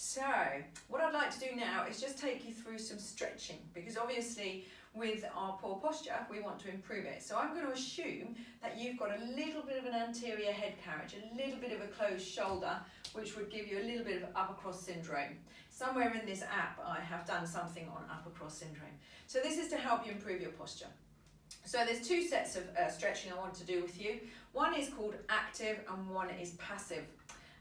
So, what I'd like to do now is just take you through some stretching, because obviously with our poor posture, we want to improve it. So I'm going to assume that you've got a little bit of an anterior head carriage, a little bit of a closed shoulder, which would give you a little bit of upper cross syndrome. Somewhere in this app, I have done something on upper cross syndrome. So this is to help you improve your posture. So there's two sets of stretching I want to do with you. One is called active and one is passive.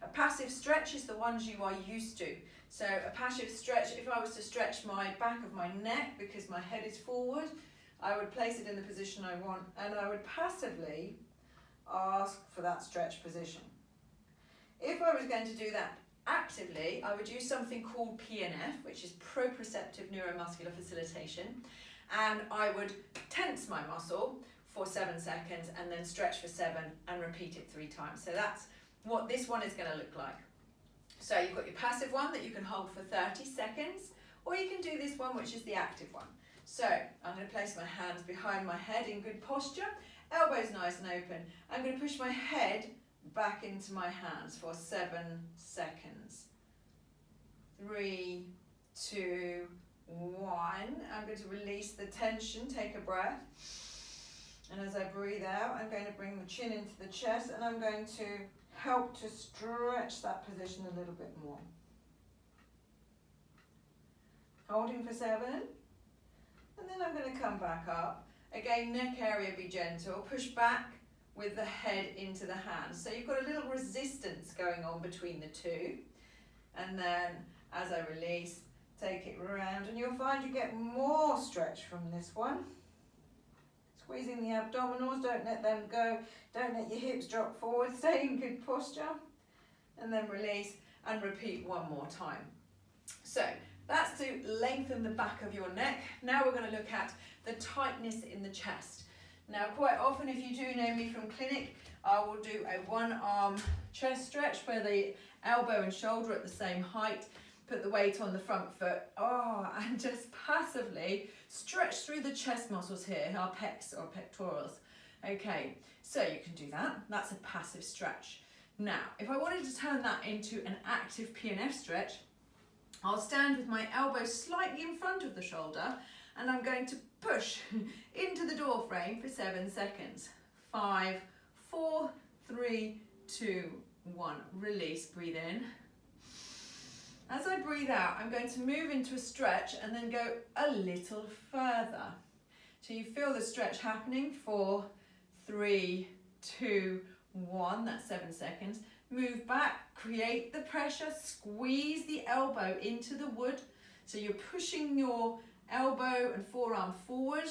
A passive stretch is the ones you are used to. So a passive stretch, if I was to stretch my back of my neck because my head is forward, I would place it in the position I want and I would passively ask for that stretch position. If I was going to do that actively, I would use something called PNF, which is proprioceptive neuromuscular facilitation, and I would tense my muscle for 7 seconds and then stretch for 7 and repeat it 3 times. So that's what this one is going to look like. So you've got your passive one that you can hold for 30 seconds, or you can do this one, which is the active one. So I'm going to place my hands behind my head in good posture, elbows nice and open. I'm going to push my head back into my hands for 7 seconds. 3, 2, 1. I'm going to release the tension, take a breath. And as I breathe out, I'm going to bring the chin into the chest and I'm going to help to stretch that position a little bit more. Holding for 7. And then I'm going to come back up. Again, neck area be gentle. Push back with the head into the hands. So you've got a little resistance going on between the two. And then as I release, take it around and you'll find you get more stretch from this one. Squeezing the abdominals, don't let them go, don't let your hips drop forward, stay in good posture. And then release and repeat one more time. So that's to lengthen the back of your neck. Now we're going to look at the tightness in the chest. Now quite often, if you do know me from clinic, I will do a one arm chest stretch where the elbow and shoulder are at the same height. Put the weight on the front foot, and just passively stretch through the chest muscles here, our pecs or pectorals. Okay, so you can do that. That's a passive stretch. Now, if I wanted to turn that into an active PNF stretch, I'll stand with my elbow slightly in front of the shoulder and I'm going to push into the door frame for 7 seconds. 5, 4, 3, 2, 1. Release, breathe in. As I breathe out, I'm going to move into a stretch and then go a little further. So you feel the stretch happening. 4, 3, 2, 1, that's 7 seconds. Move back, create the pressure, squeeze the elbow into the wood. So you're pushing your elbow and forearm forward.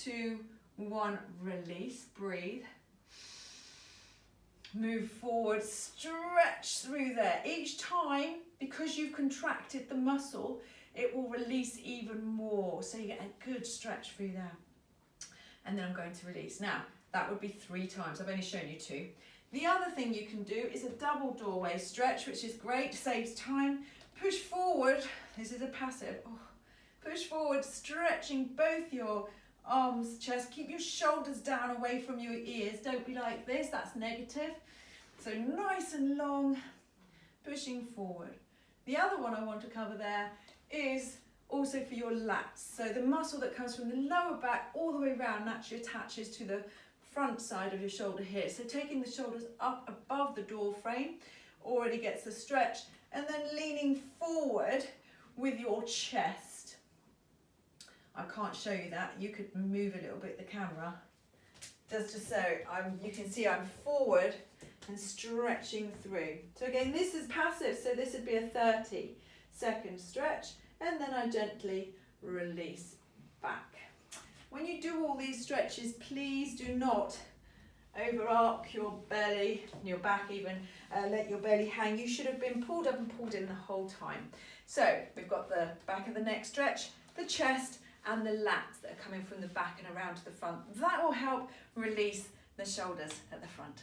2, 1, release, breathe. Move forward, stretch through there. Each time, because you've contracted the muscle, it will release even more. So you get a good stretch through there. And then I'm going to release. Now, that would be 3 times. I've only shown you 2. The other thing you can do is a double doorway stretch, which is great, saves time. Push forward. This is a passive. Push forward, stretching both your arms, chest. Keep your shoulders down away from your ears. Don't be like this, that's negative. So nice and long, pushing forward. The other one I want to cover there is also for your lats. So the muscle that comes from the lower back all the way around naturally attaches to the front side of your shoulder here. So taking the shoulders up above the door frame already gets the stretch, and then leaning forward with your chest. I can't show you that. You could move a little bit the camera. Just so you can see I'm forward and stretching through. So again, this is passive, so this would be a 30-second stretch, and then I gently release back. When you do all these stretches, please do not over-arc your belly, your back even, let your belly hang. You should have been pulled up and pulled in the whole time. So we've got the back of the neck stretch, the chest, and the lats that are coming from the back and around to the front. That will help release the shoulders at the front.